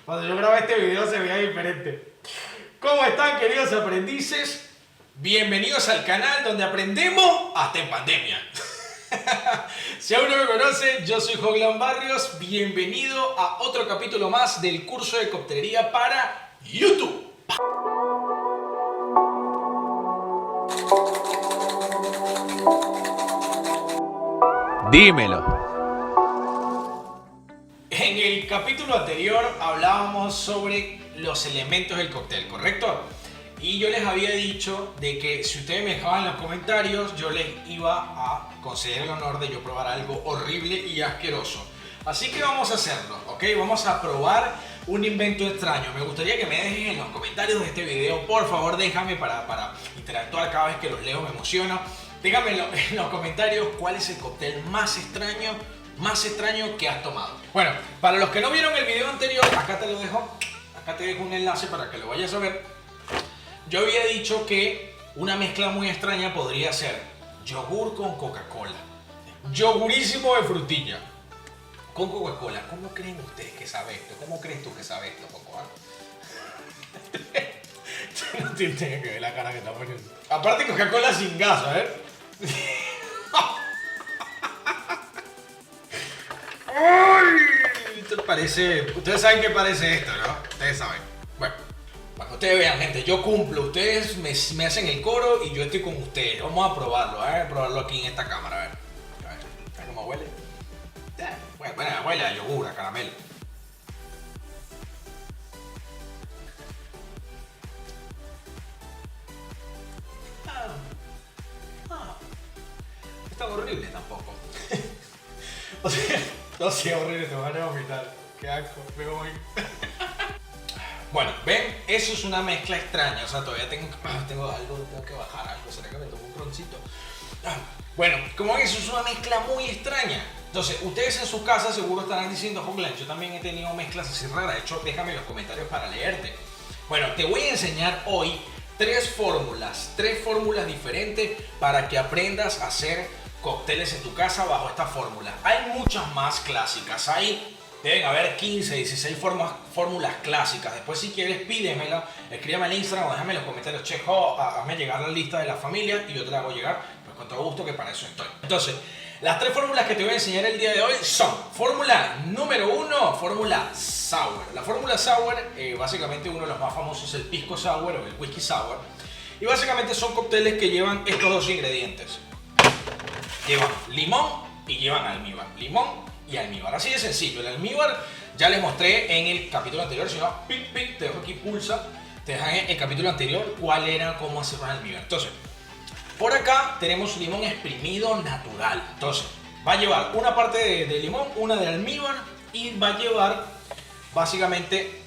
Cuando yo grabé este video se veía diferente. ¿Cómo están, queridos aprendices? Bienvenidos al canal donde aprendemos hasta en pandemia. Si aún no me conoce, yo soy Joglan Barrios. Bienvenido a otro capítulo más del curso de coctelería para YouTube. Dímelo. En el capítulo anterior hablábamos sobre los elementos del cóctel, ¿correcto? Y yo les había dicho de que si ustedes me dejaban en los comentarios, yo les iba a conceder el honor de yo probar algo horrible y asqueroso. Así que vamos a hacerlo, ¿ok? Vamos a probar un invento extraño. Me gustaría que me dejen en los comentarios de este video, por favor, déjame para interactuar cada vez que los leo, me emociona. Díganme en los comentarios cuál es el cóctel más extraño que has tomado. Bueno, para los que no vieron el video anterior, acá te lo dejo. Acá te dejo un enlace para que lo vayas a ver. Yo había dicho que una mezcla muy extraña podría ser yogur con Coca-Cola. Yogurísimo de frutilla con Coca-Cola. ¿Cómo creen ustedes que sabe esto? ¿Cómo crees tú que sabe esto, Coco? No tiene que ver la cara que está poniendo. Aparte Coca-Cola sin gas, a ver. ¡Ay! Esto parece... Ustedes saben qué parece esto, ¿no? Ustedes saben. Bueno, para que ustedes vean, gente, yo cumplo. Ustedes me hacen el coro y yo estoy con ustedes. Vamos a probarlo, a probarlo aquí en esta cámara, a ver. A ver cómo huele. Bueno, huele a yogur, a caramelo. No es tan horrible tampoco. O sea, no sé, horrible, te van a vomitar. Qué asco, me voy. Bueno, ven, eso es una mezcla extraña. O sea, todavía tengo algo, tengo que bajar algo. ¿Será que me tomo un croncito? Bueno, como ven, eso es una mezcla muy extraña. Entonces, ustedes en sus casas seguro estarán diciendo, Joglan, yo también he tenido mezclas así raras. De hecho, déjame en los comentarios para leerte. Bueno, te voy a enseñar hoy tres fórmulas diferentes para que aprendas a hacer cócteles en tu casa bajo esta fórmula. Hay muchas más clásicas, deben haber 15, 16 fórmulas clásicas. Después, si quieres, pídemela, escríbeme en Instagram o déjame en los comentarios, chejo, hazme llegar la lista de la familia y yo te la hago llegar, pues con todo gusto, que para eso estoy. Entonces, las tres fórmulas que te voy a enseñar el día de hoy son: fórmula número 1, fórmula sour. La fórmula sour, básicamente uno de los más famosos es el pisco sour o el whisky sour. Y básicamente son cócteles que llevan estos dos ingredientes. Llevan limón y llevan almíbar. Limón y almíbar. Así de sencillo. El almíbar ya les mostré en el capítulo anterior. Si no, te dejo aquí pulsa. Te dejan en el capítulo anterior cuál era, cómo hacer un almíbar. Entonces, por acá tenemos limón exprimido natural. Entonces, va a llevar una parte de limón, una de almíbar y va a llevar básicamente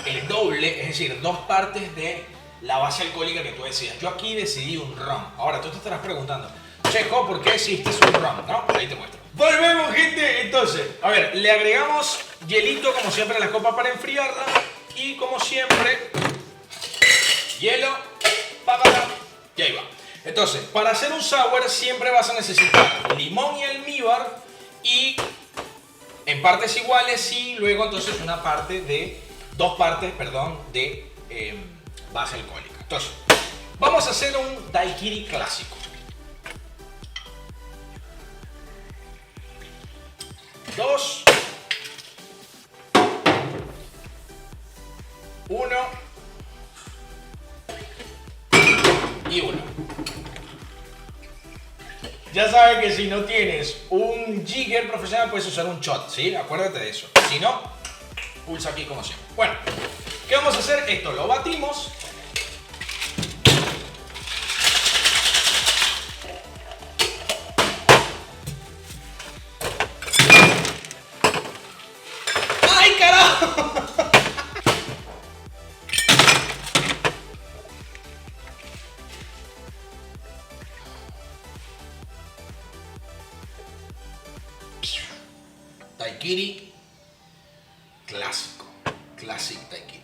el doble, es decir, 2 partes de la base alcohólica que tú decías. Yo aquí decidí un ron. Ahora, tú te estarás preguntando, Checo, ¿por qué hiciste un ron? ¿No? Ahí te muestro. Volvemos, gente. Entonces, a ver, le agregamos hielito, como siempre, a la copa para enfriarla. Y como siempre, hielo, y ahí va. Entonces, para hacer un sour siempre vas a necesitar limón y almíbar y en partes iguales y luego entonces dos partes de base alcohólica. Entonces, vamos a hacer un daiquiri clásico. 2, 1 y 1. Ya sabes que si no tienes un jigger profesional puedes usar un shot, ¿sí? Acuérdate de eso. Si no, pulsa aquí como siempre. Bueno, ¿qué vamos a hacer? Esto lo batimos. ¡Ay, carajo! Daiquiri clásico. Classic Daiquiri.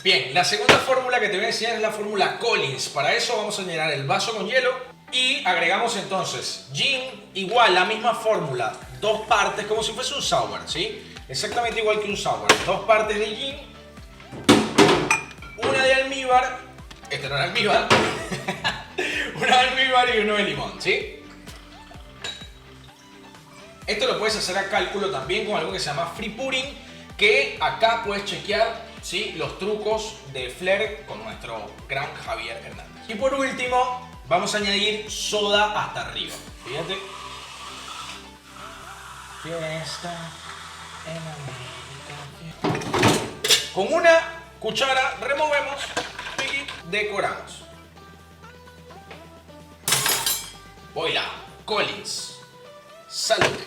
Bien, la segunda fórmula que te voy a enseñar es la fórmula Collins. Para eso vamos a llenar el vaso con hielo y agregamos entonces gin, igual la misma fórmula, 2 partes, como si fuese un sour, ¿sí? Exactamente igual que un sour. 2 partes de gin, una de almíbar, este no era almíbar, una de almíbar y uno de limón, ¿sí? Esto lo puedes hacer a cálculo también con algo que se llama free pouring, que acá puedes chequear, ¿sí?, los trucos de Flair con nuestro gran Javier Hernández. Y por último, vamos a añadir soda hasta arriba. Fíjate. Fiesta en América. Con una cuchara removemos y decoramos. Voila, Collins. Salud.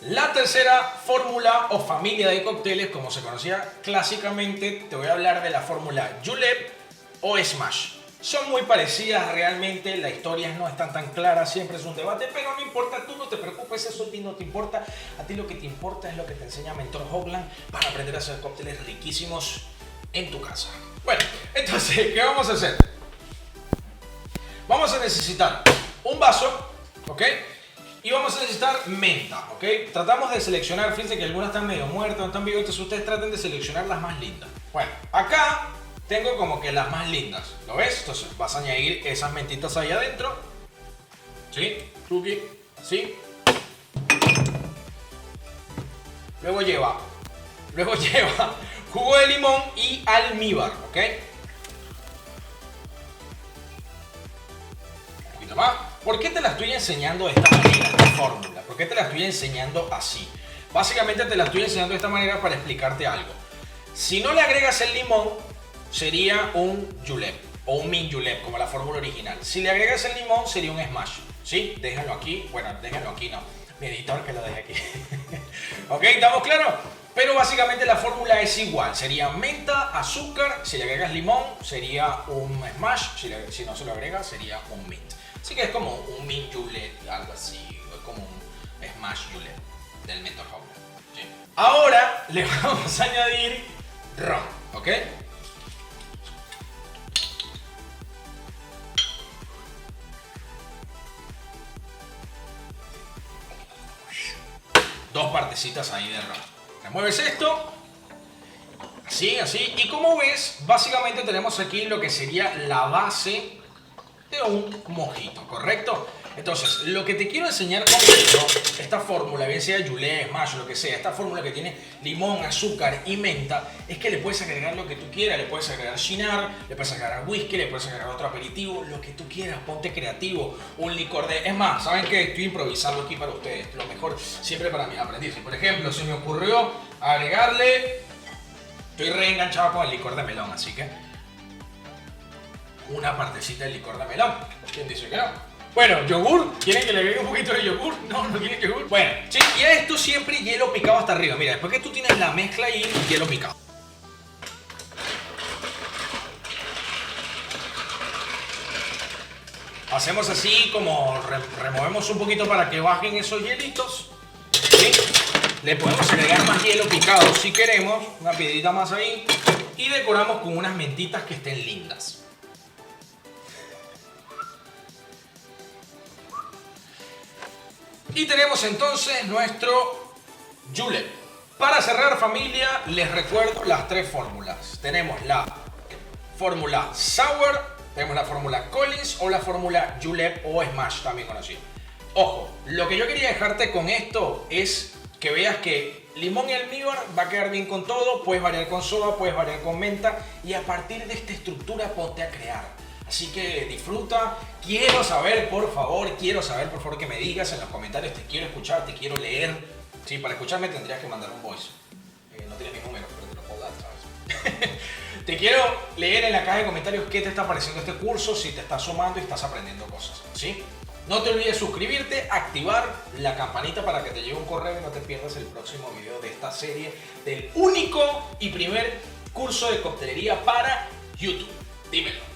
La tercera fórmula o familia de cócteles, como se conocía clásicamente, te voy a hablar de la fórmula Julep o Smash. Son muy parecidas realmente, la historia no es tan clara, siempre es un debate, pero no importa, tú no te preocupes, eso a ti no te importa. A ti lo que te importa es lo que te enseña Mentor Hoagland para aprender a hacer cócteles riquísimos en tu casa. Bueno, entonces, ¿qué vamos a hacer? Vamos a necesitar un vaso, ¿ok? Y vamos a necesitar menta, ¿ok? Tratamos de seleccionar, fíjense que algunas están medio muertas, no están vivas, entonces ustedes traten de seleccionar las más lindas. Bueno, acá tengo como que las más lindas, ¿lo ves? Entonces vas a añadir esas mentitas ahí adentro, ¿sí? Tuki, ¿sí? Luego lleva jugo de limón y almíbar, ¿ok? Un poquito más. ¿Por qué te la estoy enseñando de esta manera, esta fórmula? ¿Por qué te la estoy enseñando así? Básicamente te la estoy enseñando de esta manera para explicarte algo. Si no le agregas el limón, sería un julep o un mint julep, como la fórmula original. Si le agregas el limón, sería un smash, ¿sí? Déjalo aquí. Bueno, déjalo aquí, no. Mi editor que lo deje aquí. ¿Ok? ¿Estamos claros? Pero básicamente la fórmula es igual. Sería menta, azúcar. Si le agregas limón, sería un smash. Si no se lo agregas, sería un mint. Así que es como un mint julep, algo así. Es como un smash julep del Mentor Hoagland, ¿sí? Ahora le vamos a añadir ron, ¿ok? Dos partecitas ahí de ron. Remueves esto. Así. Y como ves, básicamente tenemos aquí lo que sería la base de un mojito, ¿correcto? Entonces, lo que te quiero enseñar con esto, esta fórmula, bien sea julep, smash, lo que sea, esta fórmula que tiene limón, azúcar y menta, es que le puedes agregar lo que tú quieras. Le puedes agregar Cynar, le puedes agregar whisky, le puedes agregar otro aperitivo, lo que tú quieras. Ponte creativo, un licor de... Es más, ¿saben qué? Estoy improvisando aquí para ustedes. Lo mejor siempre para mis aprendices. Por ejemplo, se me ocurrió agregarle... Estoy reenganchado con el licor de melón, así que... una partecita de licor de melón. ¿Quién dice que no? Bueno, yogur. ¿Quieren que le agregue un poquito de yogur? No quieren yogur. Bueno, sí, y a esto siempre hielo picado hasta arriba. Mira, después que tú tienes la mezcla y hielo picado. Hacemos así como removemos un poquito para que bajen esos hielitos. ¿Sí? Le podemos agregar más hielo picado si queremos. Una piedrita más ahí. Y decoramos con unas mentitas que estén lindas. Y tenemos entonces nuestro julep. Para cerrar, familia, les recuerdo las tres fórmulas. Tenemos la fórmula sour, tenemos la fórmula Collins o la fórmula julep o smash, también conocida. Ojo, lo que yo quería dejarte con esto es que veas que limón y almíbar va a quedar bien con todo. Puedes variar con soda, puedes variar con menta. Y a partir de esta estructura ponte a crear. Así que disfruta. Quiero saber, por favor, que me digas en los comentarios. Te quiero escuchar, te quiero leer. Sí, para escucharme tendrías que mandar un voice. No tienes mi número, pero te lo puedo dar, ¿sabes? Te quiero leer en la caja de comentarios qué te está pareciendo este curso, si te estás sumando y estás aprendiendo cosas, ¿sí? No te olvides suscribirte, activar la campanita para que te llegue un correo y no te pierdas el próximo video de esta serie del único y primer curso de coctelería para YouTube. Dímelo.